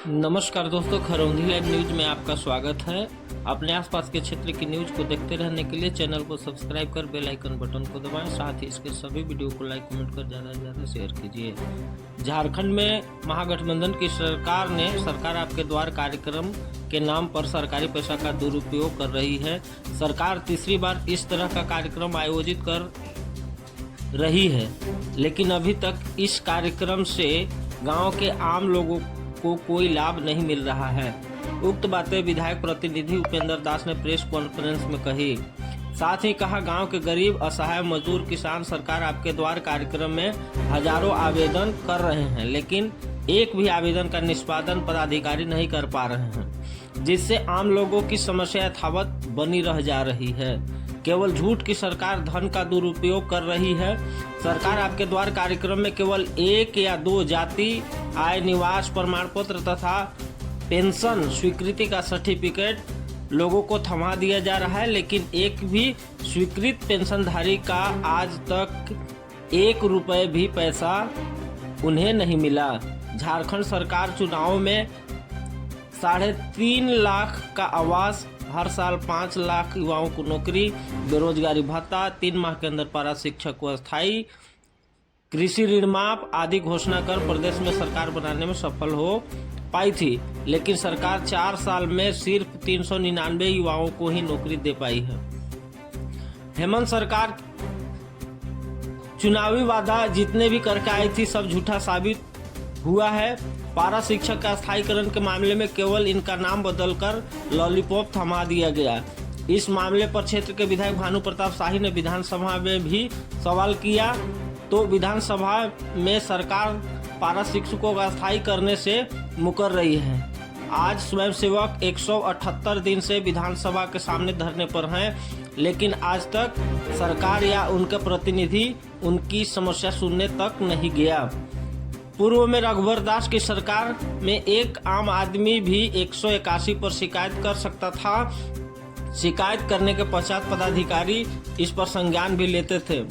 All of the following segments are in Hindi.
नमस्कार दोस्तों, खरौंधी लाइव न्यूज में आपका स्वागत है। अपने आसपास के क्षेत्र की न्यूज को देखते रहने के लिए चैनल को सब्सक्राइब कर बेल आइकन बटन को दबाएं। साथ ही इसके सभी वीडियो को लाइक कमेंट कर ज़्यादा से ज़्यादा शेयर कीजिए। झारखंड में महागठबंधन की सरकार ने सरकार आपके द्वार कार्यक्रम के नाम पर सरकारी पैसा का दुरुपयोग कर रही है। सरकार तीसरी बार इस तरह का कार्यक्रम आयोजित कर रही है, लेकिन अभी तक इस कार्यक्रम से गाँव के आम लोगों को कोई लाभ नहीं मिल रहा है। उक्त बातें विधायक प्रतिनिधि उपेंद्र दास ने प्रेस कॉन्फ्रेंस में कही। साथ ही कहा, गांव के गरीब, असहाय, मजदूर, किसान सरकार आपके द्वार कार्यक्रम में हजारों आवेदन कर रहे हैं, लेकिन एक भी आवेदन का निष्पादन पदाधिकारी नहीं कर पा रहे हैं, जिससे आम लोगों की समस्या यथावत बनी रह जा रही है। केवल झूठ की सरकार धन का दुरुपयोग कर रही है। सरकार आपके द्वार कार्यक्रम में केवल 1 या 2 जाति, आय, निवास प्रमाण पत्र तथा पेंशन स्वीकृति का सर्टिफिकेट लोगों को थमा दिया जा रहा है, लेकिन एक भी स्वीकृत पेंशनधारी का आज तक 1 रुपये भी पैसा उन्हें नहीं मिला। झारखंड सरकार चुनाव में 3.5 लाख का आवास, हर साल 5 लाख युवाओं को नौकरी, बेरोजगारी भत्ता, 3 माह के अंदर पारा शिक्षक को अस्थायी, कृषि ऋण माफ आदि घोषणा कर प्रदेश में सरकार बनाने में सफल हो पाई थी, लेकिन सरकार 4 साल में सिर्फ 399 युवाओं को ही नौकरी दे पाई है। हेमंत सरकार चुनावी वादा जितने भी करके आई थी सब झूठा साबित हुआ है। पारा शिक्षक का स्थायीकरण के मामले में केवल इनका नाम बदलकर लॉलीपॉप थमा दिया गया। इस मामले पर क्षेत्र के विधायक भानु प्रताप शाही ने विधानसभा में भी सवाल किया, तो विधानसभा में सरकार पारा शिक्षकों का स्थायी करने से मुकर रही है। आज स्वयंसेवक 178 दिन से विधानसभा के सामने धरने पर हैं, लेकिन आज तक सरकार या उनके प्रतिनिधि उनकी समस्या सुनने तक नहीं गया। पूर्व में रघुवर दास की सरकार में एक आम आदमी भी 181 पर शिकायत कर सकता था। शिकायत करने के पश्चात पदाधिकारी इस पर संज्ञान भी लेते थे।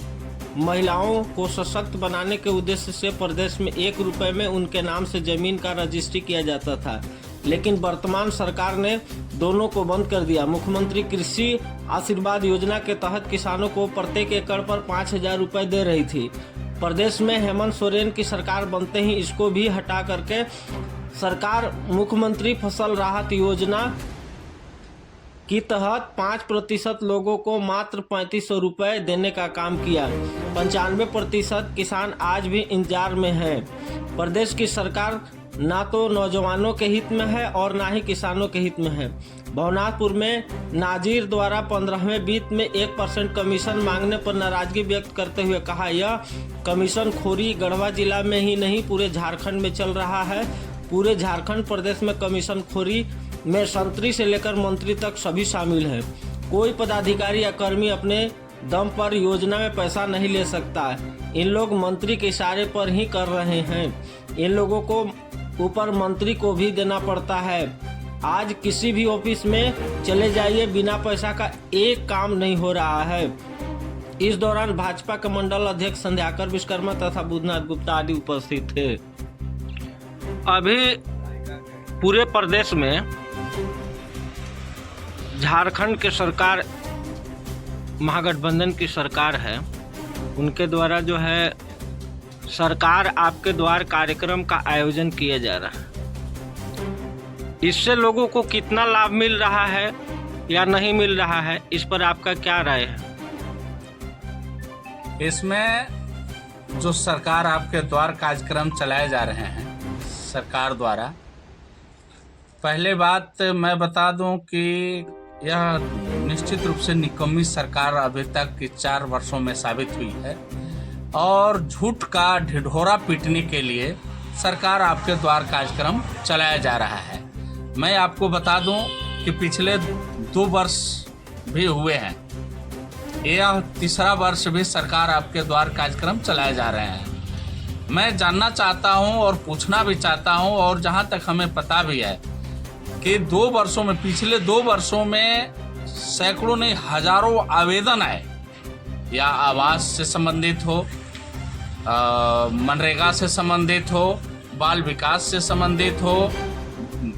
महिलाओं को सशक्त बनाने के उद्देश्य से प्रदेश में 1 रुपये में उनके नाम से जमीन का रजिस्ट्री किया जाता था, लेकिन वर्तमान सरकार ने दोनों को बंद कर दिया। मुख्यमंत्री कृषि आशीर्वाद योजना के तहत किसानों को प्रत्येक एकड़ पर 5,000 रुपये दे रही थी। प्रदेश में हेमंत सोरेन की सरकार बनते ही इसको भी हटा करके सरकार मुख्यमंत्री फसल राहत योजना की तहत 5% लोगों को मात्र 3500 रुपये देने का काम किया। 95% किसान आज भी इंतजार में हैं। प्रदेश की सरकार ना तो नौजवानों के हित में है और ना ही किसानों के हित में है। भवनाथपुर में नाजिर द्वारा 15वें वित्त में 1% कमीशन मांगने पर नाराजगी व्यक्त करते हुए कहा, यह कमीशन खोरी गढ़वा जिला में ही नहीं पूरे झारखंड में चल रहा है। पूरे झारखंड प्रदेश में कमीशन खोरी में संतरी से लेकर मंत्री तक सभी शामिल हैं। कोई पदाधिकारी या कर्मी अपने दम पर योजना में पैसा नहीं ले सकता। इन लोग मंत्री के इशारे पर ही कर रहे हैं। इन लोगों को ऊपर मंत्री को भी देना पड़ता है। आज किसी भी ऑफिस में चले जाइए, बिना पैसा का एक काम नहीं हो रहा है। इस दौरान भाजपा के मंडल अध्यक्ष संध्याकर विश्वकर्मा तथा बुधनाथ गुप्ता आदि उपस्थित थे। अभी पूरे प्रदेश में झारखंड के सरकार महागठबंधन की सरकार है, उनके द्वारा जो है सरकार आपके द्वार कार्यक्रम का आयोजन किया जा रहा है। इससे लोगों को कितना लाभ मिल रहा है या नहीं मिल रहा है, इस पर आपका क्या राय है? इसमें जो सरकार आपके द्वार कार्यक्रम चलाए जा रहे हैं सरकार द्वारा, पहले बात मैं बता दूं कि यह निश्चित रूप से निकम्मी सरकार अभी तक की 4 वर्षों में साबित हुई है और झूठ का ढिढोरा पीटने के लिए सरकार आपके द्वार कार्यक्रम चलाया जा रहा है। मैं आपको बता दूं कि पिछले 2 वर्ष भी हुए हैं, यह तीसरा वर्ष भी सरकार आपके द्वार कार्यक्रम चलाए जा रहे हैं। मैं जानना चाहता हूं और पूछना भी चाहता हूं, और जहां तक हमें पता भी है कि 2 वर्षों में, पिछले 2 वर्षों में सैकड़ों नहीं हजारों आवेदन आए, या आवास से संबंधित हो, मनरेगा से संबंधित हो, बाल विकास से संबंधित हो,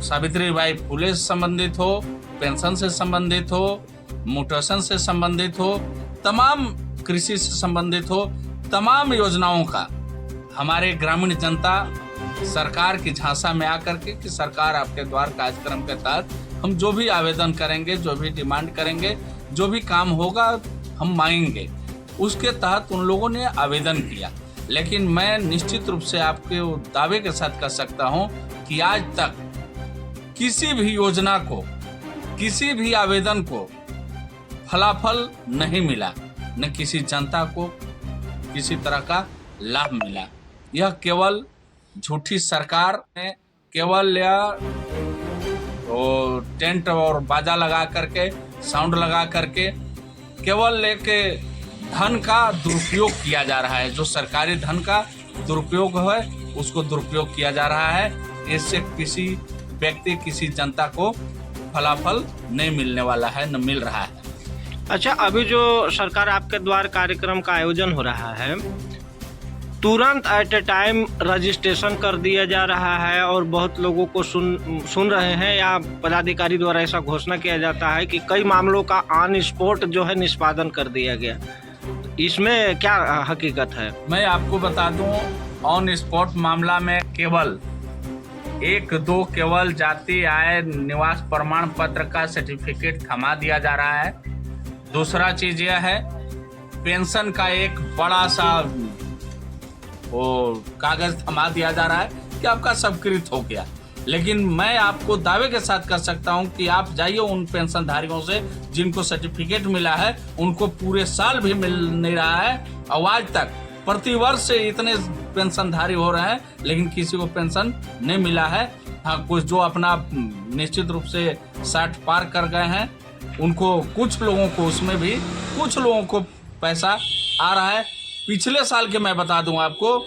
सावित्रीबाई फुले से संबंधित हो, पेंशन से संबंधित हो, म्यूटेशन से संबंधित हो, तमाम कृषि से संबंधित हो, तमाम योजनाओं का हमारे ग्रामीण जनता सरकार की झांसा में आकर के कि सरकार आपके द्वार कार्यक्रम के तहत हम जो भी आवेदन करेंगे, जो भी डिमांड करेंगे, जो भी काम होगा हम मांगेंगे, उसके तहत उन लोगों ने आवेदन किया। लेकिन मैं निश्चित रूप से आपके दावे के साथ कह सकता हूं कि आज तक किसी भी योजना को, किसी भी आवेदन को फलाफल नहीं मिला, न किसी जनता को किसी तरह का लाभ मिला। यह केवल झूठी सरकार ने केवल या टेंट और बाजा लगा करके, साउंड लगा करके केवल लेके धन का दुरुपयोग किया जा रहा है। जो सरकारी धन का दुरुपयोग है उसको दुरुपयोग किया जा रहा है। इससे किसी व्यक्ति, किसी जनता को फलाफल नहीं मिलने वाला है, न मिल रहा है। अच्छा, अभी जो सरकार आपके द्वार कार्यक्रम का आयोजन हो रहा है, तुरंत एट ए टाइम रजिस्ट्रेशन कर दिया जा रहा है और बहुत लोगों को सुन रहे हैं या पदाधिकारी द्वारा ऐसा घोषणा किया जाता है कि कई मामलों का ऑन स्पॉट जो है निष्पादन कर दिया गया। इसमें क्या हकीकत है? मैं आपको बता दूं, ऑन स्पॉट मामला में केवल 1-2 केवल जाति आय निवास प्रमाण पत्र का सर्टिफिकेट थमा दिया जा रहा है। दूसरा चीज यह है, पेंशन का एक बड़ा सा वो कागज थमा दिया जा रहा है कि आपका स्वीकृत हो गया। लेकिन मैं आपको दावे के साथ कह सकता हूं कि आप जाइए उन पेंशनधारियों से जिनको सर्टिफिकेट मिला है, उनको पूरे साल भी मिल नहीं रहा है। और आज तक प्रतिवर्ष इतने पेंशनधारी हो रहे हैं लेकिन किसी को पेंशन नहीं मिला है। हाँ, कुछ जो अपना निश्चित रूप से 60 पार कर गए हैं उनको, कुछ लोगों को, उसमें भी कुछ लोगों को पैसा आ रहा है। पिछले साल के मैं बता दूं आपको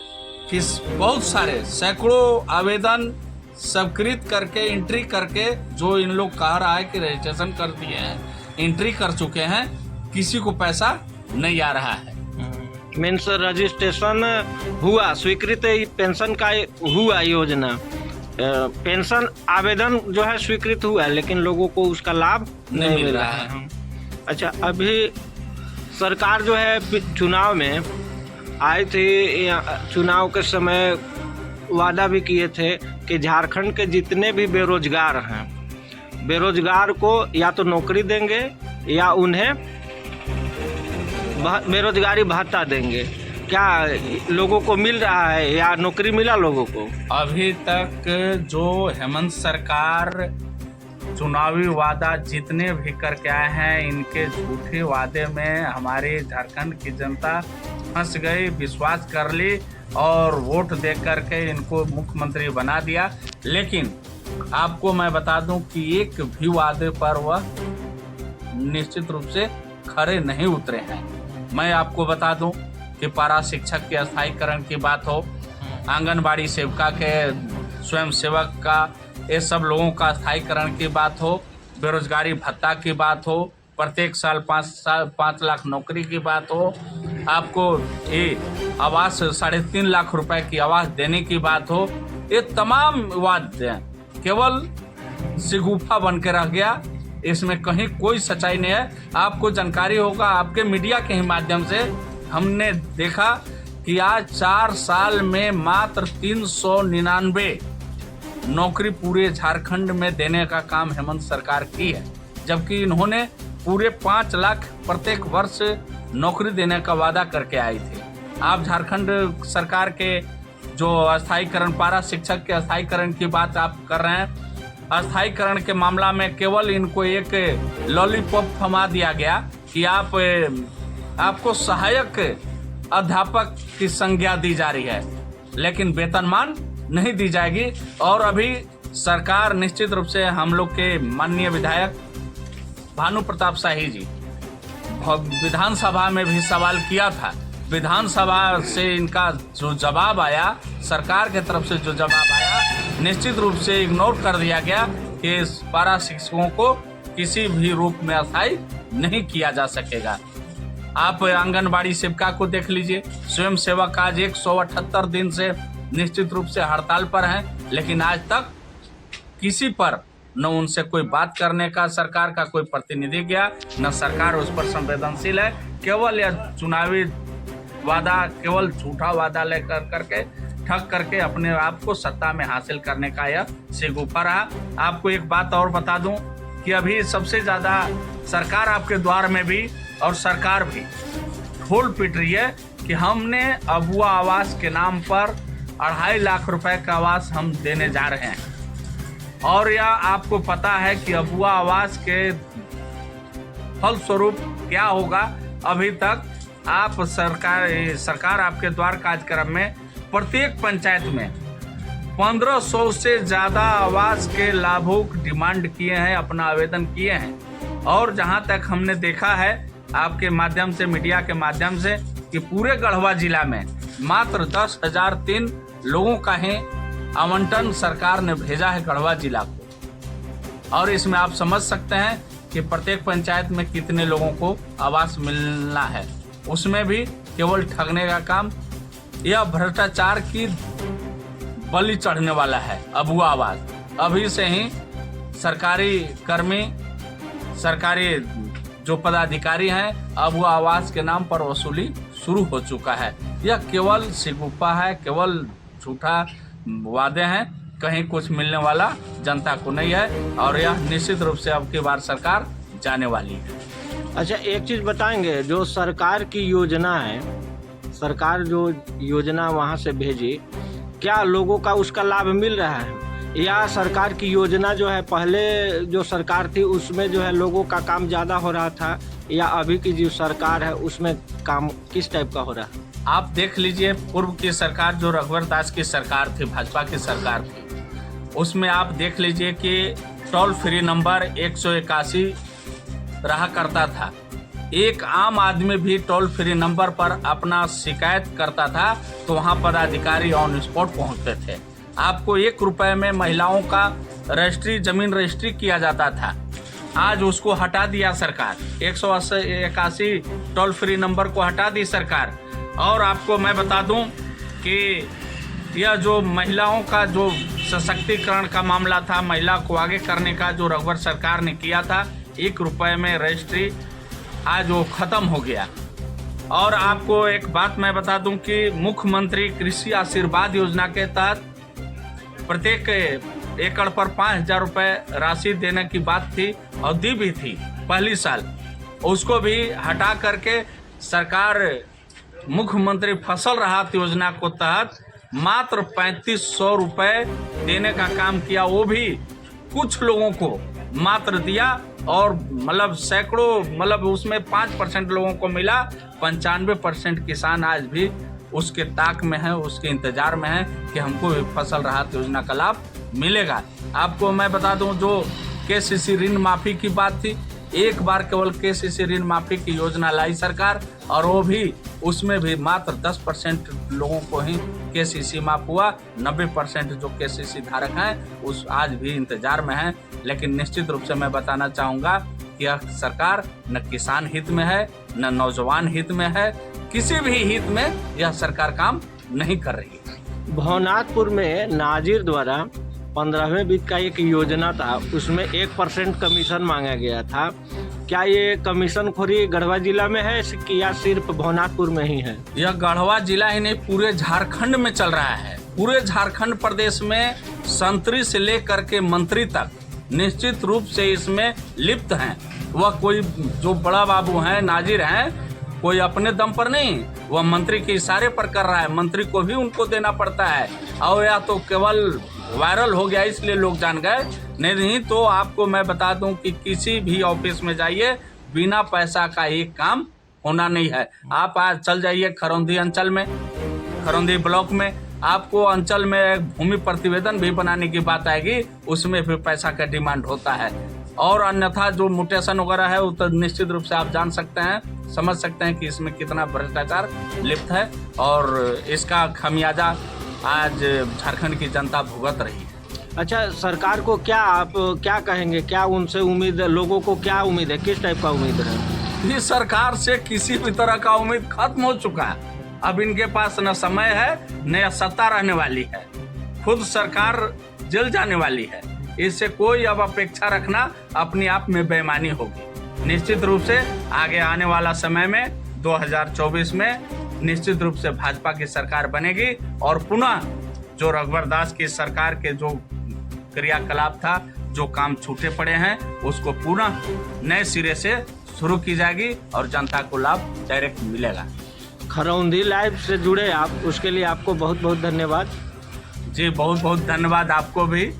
कि बहुत सारे सैकड़ों आवेदन स्वीकृत करके, एंट्री करके, जो इन लोग कह रहा है कि रजिस्ट्रेशन कर दिए हैं, एंट्री कर चुके हैं, किसी को पैसा नहीं आ रहा है। मीन्स रजिस्ट्रेशन हुआ, स्वीकृत पेंशन का हुआ योजना, पेंशन आवेदन जो है स्वीकृत हुआ है लेकिन लोगों को उसका लाभ नहीं मिल रहा है। अच्छा, अभी सरकार जो है चुनाव में आई थी, चुनाव के समय वादा भी किए थे कि झारखंड के जितने भी बेरोजगार हैं, बेरोजगार को या तो नौकरी देंगे या उन्हें बेरोजगारी भत्ता देंगे। क्या लोगों को मिल रहा है या नौकरी मिला लोगों को? अभी तक जो हेमंत सरकार चुनावी वादा जितने भी करके आए हैं, इनके झूठे वादे में हमारे झारखंड की जनता फंस गई, विश्वास कर ली और वोट दे करके इनको मुख्यमंत्री बना दिया। लेकिन आपको मैं बता दूं कि एक भी वादे पर वह निश्चित रूप से खरे नहीं उतरे हैं। मैं आपको बता दूं कि पारा शिक्षक के स्थायीकरण की बात हो, आंगनबाड़ी सेविका के, स्वयं सेवक का, ये सब लोगों का स्थायीकरण की बात हो, बेरोजगारी भत्ता की बात हो, प्रत्येक साल 5 लाख नौकरी की बात हो, आपको ये आवास 3.5 लाख रुपए की आवास देने की बात हो, ये तमाम वादे केवल सिगुफा बन के रह गया। इसमें कहीं कोई सच्चाई नहीं है। आपको जानकारी होगा, आपके मीडिया के ही माध्यम से हमने देखा कि आज 4 साल में मात्र 399 नौकरी पूरे झारखंड में देने का काम हेमंत सरकार की है, जबकि इन्होंने पूरे 5 लाख प्रत्येक वर्ष नौकरी देने का वादा करके आई थी। आप झारखंड सरकार के जो अस्थायीकरण, पारा शिक्षक के अस्थायीकरण की बात आप कर रहे हैं, अस्थायीकरण के मामला में केवल इनको एक लॉलीपॉप थमा दिया गया कि आपको सहायक अध्यापक की संज्ञा दी जा रही है लेकिन वेतनमान नहीं दी जाएगी। और अभी सरकार निश्चित रूप से हम लोग के माननीय विधायक भानु प्रताप शाही जी विधानसभा में भी सवाल किया था, विधानसभा से इनका जो जवाब आया, सरकार के तरफ से जो जवाब आया, निश्चित रूप से इग्नोर कर दिया गया कि पारा शिक्षकों को किसी भी रूप में अस्थायी नहीं किया जा सकेगा। आप आंगनबाड़ी सेविका को देख लीजिए, स्वयं सेवक आज 178 दिन से निश्चित रूप से हड़ताल पर हैं, लेकिन आज तक किसी पर न उनसे कोई बात करने का सरकार का कोई प्रतिनिधि गया, न सरकार उस पर संवेदनशील है। केवल यह चुनावी वादा, केवल झूठा वादा लेकर करके ठग करके अपने आप को सत्ता में हासिल करने का यह शगुफा रहा। आपको एक बात और बता दूं कि अभी सबसे ज्यादा सरकार आपके द्वार में भी और सरकार भी ढोल पीट रही है कि हमने अबुआ आवास के नाम पर 2.5 लाख रुपए का आवास हम देने जा रहे हैं। और यह आपको पता है कि अबुआ आवास के फलस्वरूप क्या होगा। अभी तक आप सरकार आपके द्वार कार्यक्रम में प्रत्येक पंचायत में 1500 से ज्यादा आवास के लाभुक डिमांड किए हैं, अपना आवेदन किए हैं। और जहां तक हमने देखा है आपके माध्यम से, मीडिया के माध्यम से, कि पूरे गढ़वा जिला में मात्र 10,003 लोगों का ही आवंटन सरकार ने भेजा है गढ़वा जिला को। और इसमें आप समझ सकते हैं कि प्रत्येक पंचायत में कितने लोगों को आवास मिलना है। उसमें भी केवल ठगने का काम, यह भ्रष्टाचार की बलि चढ़ने वाला है अबुआ आवास। अभी से ही सरकारी कर्मी, सरकारी जो पदाधिकारी हैं, अबुआ आवास के नाम पर वसूली शुरू हो चुका है। यह केवल शगुफा है, केवल झूठा वादे हैं, कहीं कुछ मिलने वाला जनता को नहीं है। और यह निश्चित रूप से अब की बार सरकार जाने वाली है। अच्छा, एक चीज़ बताएंगे, जो सरकार की योजना है, सरकार जो योजना वहाँ से भेजी, क्या लोगों का उसका लाभ मिल रहा है? या सरकार की योजना जो है, पहले जो सरकार थी उसमें जो है लोगों का काम ज़्यादा हो रहा था, या अभी की जो सरकार है उसमें काम किस टाइप का हो रहा है? आप देख लीजिए, पूर्व की सरकार जो रघुवर दास की सरकार थी, भाजपा की सरकार थी, उसमें आप देख लीजिए कि टोल फ्री नंबर 181 रहा करता था। एक आम आदमी भी टोल फ्री नंबर पर अपना शिकायत करता था तो वहाँ पदाधिकारी ऑन स्पॉट पहुँचते थे। आपको 1 रुपए में महिलाओं का रजिस्ट्री, जमीन रजिस्ट्री किया जाता था। आज उसको हटा दिया सरकार, 181 टोल फ्री नंबर को हटा दी सरकार। और आपको मैं बता दूं कि यह जो महिलाओं का जो सशक्तिकरण का मामला था, महिला को आगे करने का जो रघुवर सरकार ने किया था, 1 रुपए में रजिस्ट्री, आज वो खत्म हो गया। और आपको एक बात मैं बता दूं कि मुख्यमंत्री कृषि आशीर्वाद योजना के तहत प्रत्येक एकड़ पर 5,000 रुपए राशि देने की बात थी और दी भी थी पहली साल। उसको भी हटा करके सरकार मुख्यमंत्री फसल राहत योजना को तहत मात्र 3500 रुपए देने का काम किया। वो भी कुछ लोगों को मात्र दिया और मतलब सैकड़ों, मतलब उसमें 5% लोगों को मिला। 95% किसान आज भी उसके ताक में है, उसके इंतजार में है कि हमको फसल राहत योजना का लाभ मिलेगा। आपको मैं बता दूं, जो केसीसी ऋण माफी की बात थी, एक बार केवल केसीसी ऋण माफी की योजना लाई सरकार, और वो भी उसमें भी मात्र 10% लोगों को ही केसीसी माफ हुआ। 90% जो केसीसी धारक हैं उस आज भी इंतजार में हैं। लेकिन निश्चित रूप से मैं बताना चाहूँगा कि यह सरकार न किसान हित में है, न नौजवान हित में है, किसी भी हित में यह सरकार काम नहीं कर रही है। भवनाथपुर में नाजिर द्वारा 15वें वित्त का एक योजना था, उसमें 1% कमीशन मांगा गया था। क्या ये कमीशन खोरी गढ़वा जिला में है या सिर्फ भवनाथपुर में ही है? यह गढ़वा जिला ही नहीं, पूरे झारखंड में चल रहा है। पूरे झारखंड प्रदेश में संतरी से लेकर के मंत्री तक निश्चित रूप से इसमें लिप्त हैं। वह कोई जो बड़ा बाबू हैं, नाजिर हैं, कोई अपने दम पर नहीं, वह मंत्री के इशारे पर कर रहा है। मंत्री को भी उनको देना पड़ता है। और या तो केवल वायरल हो गया इसलिए लोग जान गए, नहीं तो आपको मैं बता दूं कि किसी भी ऑफिस में जाइए, बिना पैसा का एक काम होना नहीं है। आप आज चल जाइए खरौंदी अंचल में, खरौंदी ब्लॉक में, आपको अंचल में भूमि प्रतिवेदन भी बनाने की बात आएगी, उसमें भी पैसा का डिमांड होता है। और अन्यथा जो म्यूटेशन वगैरह है वो तो निश्चित रूप से आप जान सकते हैं, समझ सकते हैं कि इसमें कितना भ्रष्टाचार लिप्त है। और इसका खामियाजा आज झारखंड की जनता भुगत रही है। अच्छा, सरकार को क्या आप क्या कहेंगे, क्या उनसे उम्मीद, लोगों को क्या उम्मीद है, किस टाइप का उम्मीद है? इस सरकार से किसी भी तरह का उम्मीद खत्म हो चुका है। अब इनके पास न समय है न सत्ता रहने वाली है। खुद सरकार जल जाने वाली है। इससे कोई अब अपेक्षा रखना अपने आप में बेईमानी होगी। निश्चित रूप से आगे आने वाला समय में 2024 में निश्चित रूप से भाजपा की सरकार बनेगी और पुनः जो रघुवर दास की सरकार के जो क्रियाकलाप था, जो काम छूटे पड़े हैं, उसको पुनः नए सिरे से शुरू की जाएगी और जनता को लाभ डायरेक्ट मिलेगा। खरौंधी लाइव से जुड़े आप, उसके लिए आपको बहुत बहुत धन्यवाद। जी बहुत बहुत धन्यवाद आपको भी।